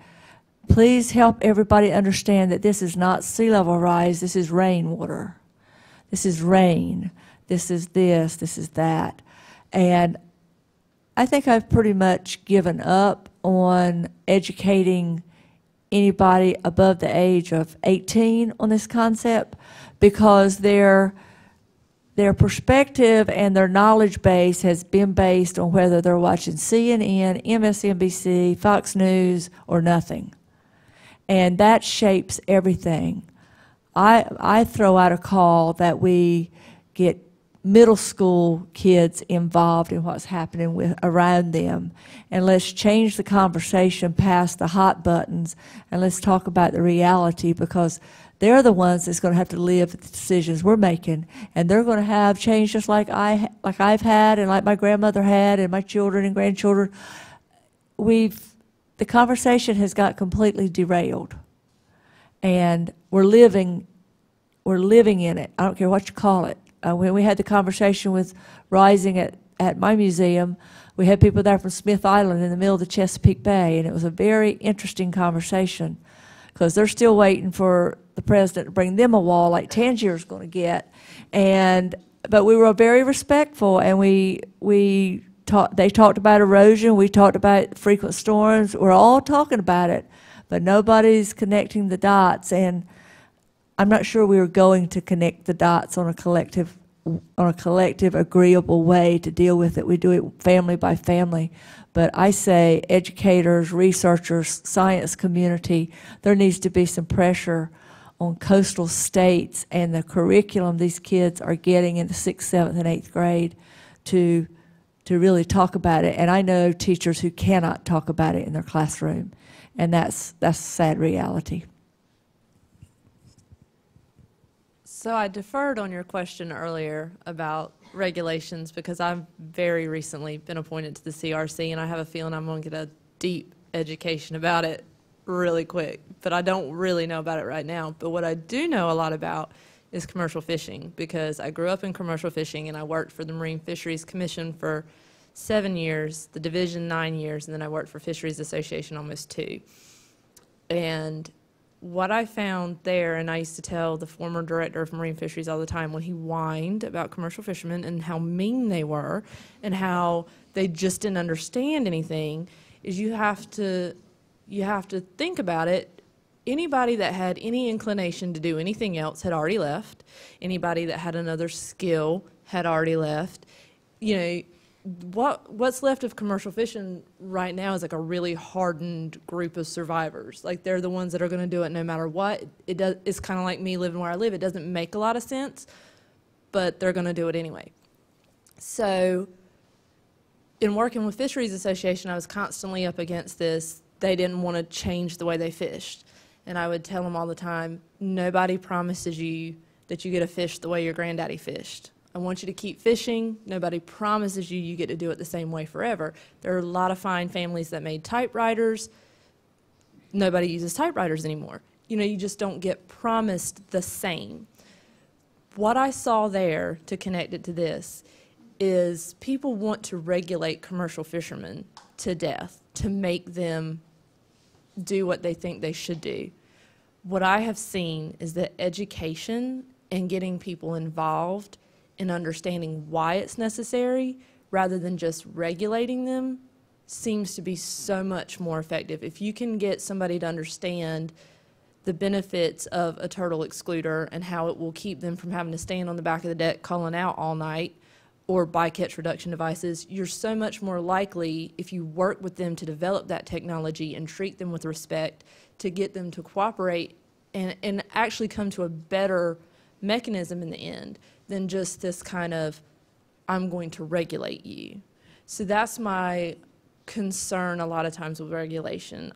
please help everybody understand that this is not sea level rise, this is rainwater. This is rain. This is this, this is that. And I think I've pretty much given up on educating anybody above the age of 18 on this concept, because their perspective and their knowledge base has been based on whether they're watching CNN, MSNBC, Fox News, or nothing. And that shapes everything. I throw out a call that we get middle school kids involved in what's happening around them, and let's change the conversation past the hot buttons, and let's talk about the reality, because they're the ones that's going to have to live with the decisions we're making, and they're going to have change just like I've had, and like my grandmother had, and my children and grandchildren. The conversation has got completely derailed, and we're living in it. I don't care what you call it. When we had the conversation with Rising at my museum, we had people there from Smith Island in the middle of the Chesapeake Bay, and it was a very interesting conversation, because they're still waiting for the president to bring them a wall like Tangier's going to get. But we were very respectful, and they talked about erosion, we talked about frequent storms, we're all talking about it, but nobody's connecting the dots, and I'm not sure we were going to connect the dots on a collective, agreeable way to deal with it. We do it family by family. But I say educators, researchers, science community, there needs to be some pressure on coastal states and the curriculum these kids are getting in the 6th, 7th, and 8th grade to really talk about it. And I know teachers who cannot talk about it in their classroom, and that's a sad reality. So I deferred on your question earlier about regulations, because I've very recently been appointed to the CRC, and I have a feeling I'm going to get a deep education about it really quick. But I don't really know about it right now. But what I do know a lot about is commercial fishing, because I grew up in commercial fishing, and I worked for the Marine Fisheries Commission for 7 years, the Division 9 years, and then I worked for Fisheries Association almost 2. And what I found there, and I used to tell the former director of marine fisheries all the time when he whined about commercial fishermen and how mean they were and how they just didn't understand anything, is you have to think about it. Anybody that had any inclination to do anything else had already left. Anybody that had another skill had already left. You know, what's left of commercial fishing right now is like a really hardened group of survivors. Like, they're the ones that are going to do it no matter what. It's kind of like me living where I live. It doesn't make a lot of sense, but they're going to do it anyway. So in working with Fisheries Association, I was constantly up against this. They didn't want to change the way they fished. And I would tell them all the time, nobody promises you that you get to fish the way your granddaddy fished. I want you to keep fishing. Nobody promises you get to do it the same way forever. There are a lot of fine families that made typewriters. Nobody uses typewriters anymore. You know, you just don't get promised the same. What I saw there, to connect it to this, is people want to regulate commercial fishermen to death to make them do what they think they should do. What I have seen is that education and getting people involved in understanding why it's necessary rather than just regulating them seems to be so much more effective. If you can get somebody to understand the benefits of a turtle excluder and how it will keep them from having to stand on the back of the deck calling out all night, or bycatch reduction devices, you're so much more likely, if you work with them to develop that technology and treat them with respect, to get them to cooperate and actually come to a better mechanism in the end than just this kind of, I'm going to regulate you. So that's my concern a lot of times with regulation.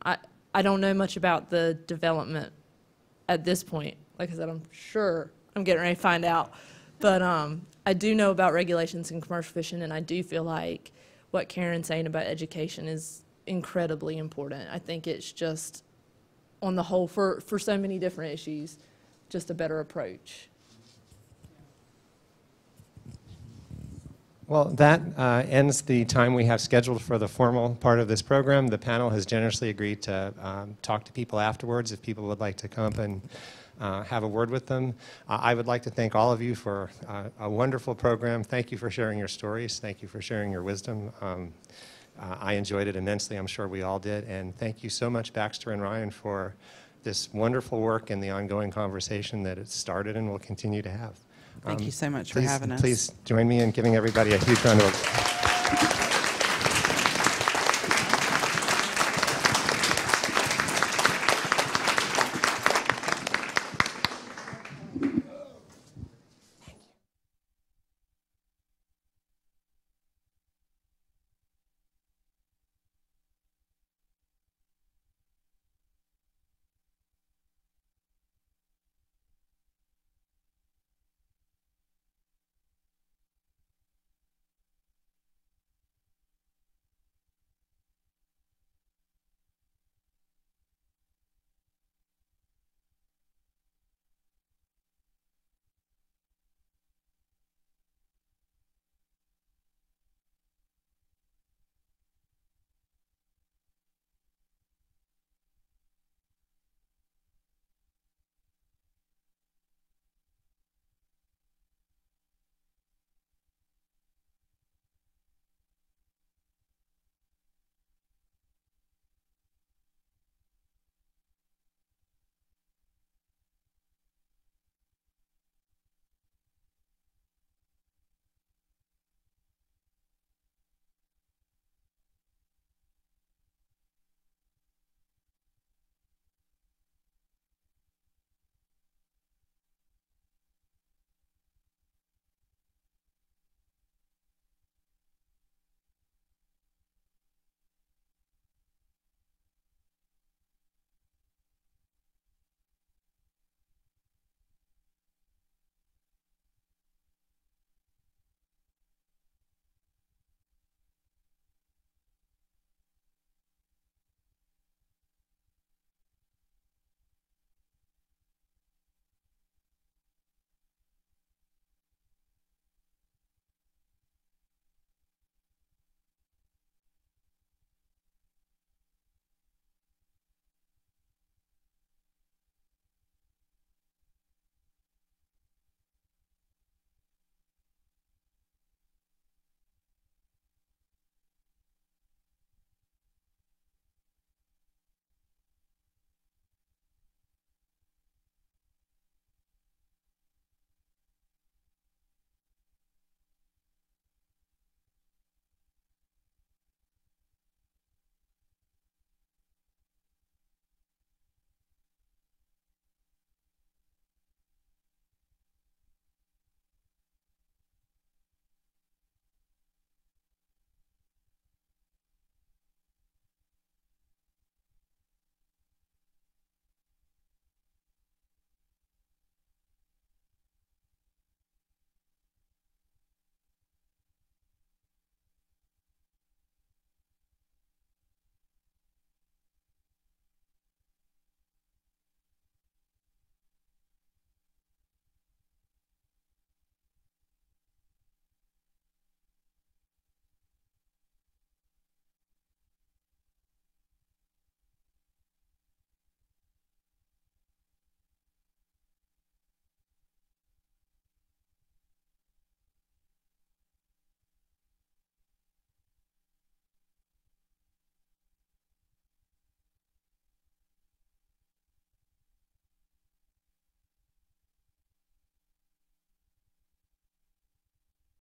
I don't know much about the development at this point. Like I said, I'm sure I'm getting ready to find out. But I do know about regulations in commercial fishing, and I do feel like what Karen's saying about education is incredibly important. I think it's just, on the whole, for so many different issues, just a better approach. Well, that ends the time we have scheduled for the formal part of this program. The panel has generously agreed to talk to people afterwards if people would like to come up and have a word with them. I would like to thank all of you for a wonderful program. Thank you for sharing your stories. Thank you for sharing your wisdom. I enjoyed it immensely. I'm sure we all did. And thank you so much, Baxter and Ryan, for this wonderful work and the ongoing conversation that it started and will continue to have. Thank you so much for having us. Please join me in giving everybody a huge round of applause.